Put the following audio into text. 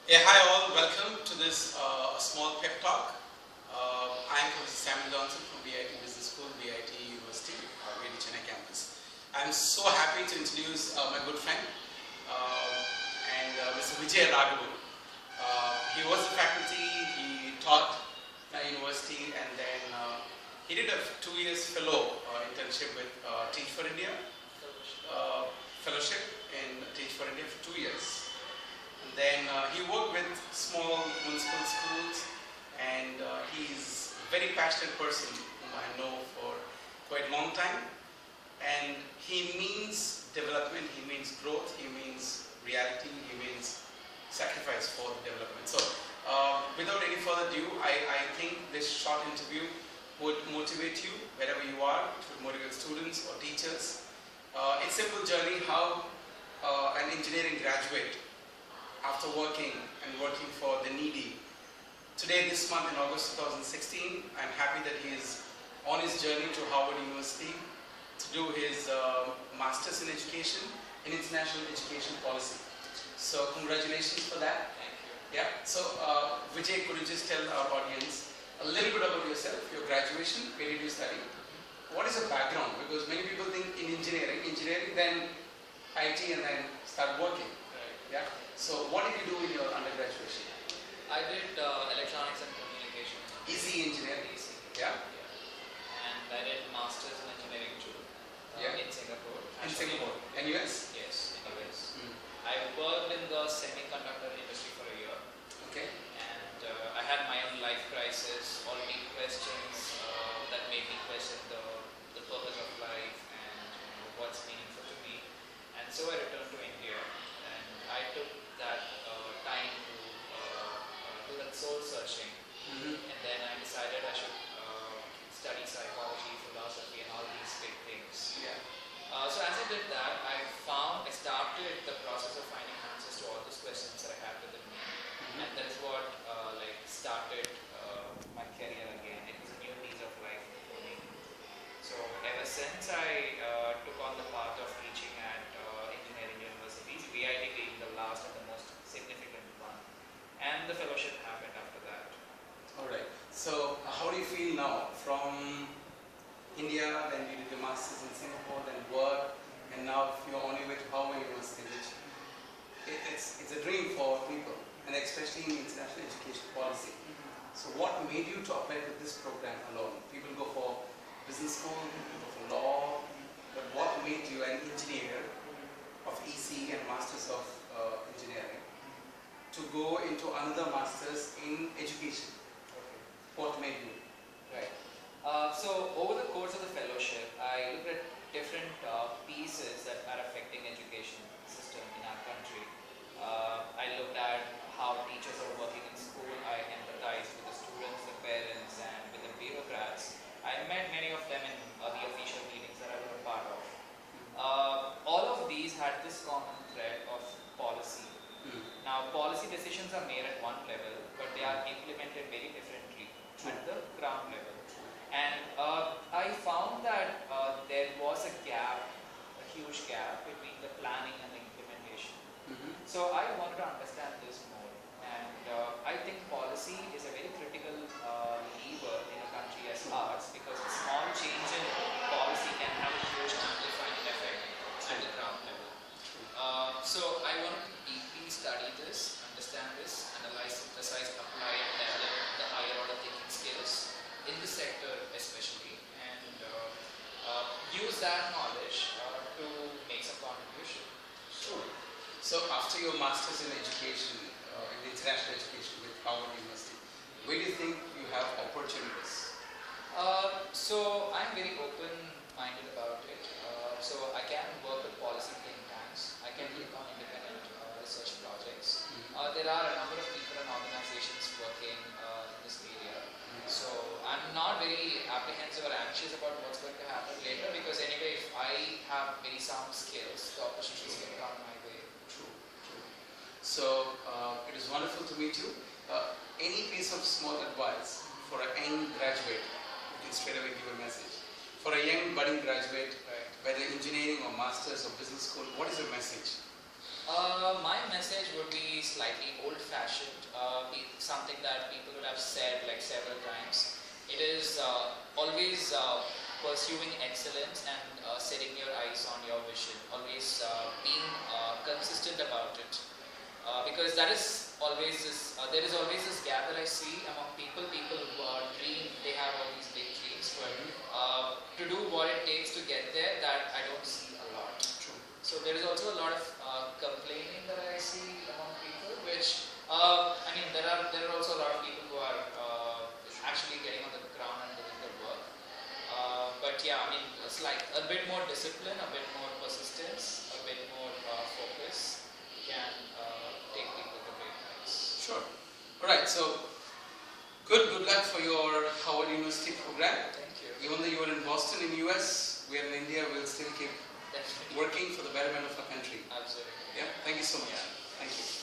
Yeah, hi all, welcome to this small pep talk. I am Professor Samuel Johnson from VIT Business School, VIT University, VIT Chennai campus. I am so happy to introduce my good friend Mr. Vijayaraghavan. He was a faculty, he taught at university, and then he did a 2 years fellow internship with Teach for India, fellowship in Teach for India for 2 years. And then he worked with small municipal schools, and he's a very passionate person whom I know for quite a long time. And he means development, he means growth, he means reality, he means sacrifice for the development. So without any further ado, I think this short interview would motivate you wherever you are. It would motivate students or teachers. It's a simple journey how an engineering graduate, after working for the needy. Today, this month in August 2016, I'm happy that he is on his journey to Harvard University to do his Masters in Education in International Education Policy. So congratulations for that. Thank you. Yeah. So Vijay, could you just tell our audience a little bit about yourself, your graduation, where did you study? What is your background? Because many people think in engineering, then IT and then start working. Right. Yeah. So what did you do in your undergraduation? I did electronics and communication. Easy engineering. Easy. Yeah. And I did masters in engineering too. In Singapore. In Singapore. NUS? Yes, in US. I worked in the semiconductor industry for a year. Okay. And I had my own life crisis, all deep questions that made me question the purpose of life and what's meaningful to me. And so I returned to India, and I took that time to do that soul searching. And then I decided I should study psychology, philosophy, and all these big things. Yeah. So as I did that, I started the process of finding answers to all those questions that I had within me. And that is what started my career again. It was a new piece of life for me. So ever since I took on the path of teaching at engineering universities, VIT being the last and the most significant one. And the fellowship happened after that. Alright. So how do you feel now from India, then you did the Masters in Singapore, then work, and now you're on your way to Harvard University, which it's a dream for people, and especially in international education policy. So what made you to apply for this program alone? People go for business school, people go for law, but what made you an engineer of EC and Masters of Engineering to go into another Masters in education? What made you? Right. So over the course of the fellowship, I looked at different pieces that are affecting education system in our country. I looked at how teachers are working in school. I empathized with the students, the parents, and with the bureaucrats. I met many of them in the official meetings that I was a part of. All of these had this common thread of policy. Now, policy decisions are made at one level, but they are implemented very differently at the ground level. And I found that there was a gap, a huge gap between the planning and the implementation. So I wanted to understand this more. And I think policy is a very critical lever in a country as ours, because a small change in policy can have a huge amplifying effect at the ground level. So I wanted to deeply study this, understand this, analyze, synthesize, apply, and develop the higher order thinking skills in the sector especially, and use that knowledge to make some contribution. Sure. So after your Masters in Education, in International Education with Harvard University, where do you think you have opportunities? So I'm very open-minded about it. So I can work with policy think tanks. I can take on independent research projects. There are a number of people and organizations working in this area. So I'm not very apprehensive or anxious about what's going to happen later, because anyway, if I have very sound skills, the opportunities will come my way. True. So it is wonderful to meet you. Any piece of small advice for a young graduate, you can straight away give a message. For a young budding graduate, whether engineering or masters or business school, what is your message? My message would be slightly old-fashioned, something that people would have said like several times. It is always pursuing excellence and setting your eyes on your vision, always being consistent about it. Because that is always this, there is always this gap that I see among people who dream, they have all these big dreams, but to do what it takes to get there, that I don't see a lot. True. So there is also a lot of complaining that I see among people, which I mean there are also a lot of people who are actually getting on the ground and doing the work. But yeah, I mean it's like a bit more discipline, a bit more persistence, a bit more focus can take people to great heights. Sure. Alright, so good luck for your Howard University program. Thank you. Even though you are in Boston in US, we are in India, we'll still keep Definitely. working for the betterment of our country. Absolutely. Yeah, thank you so much. Yeah. Thank you.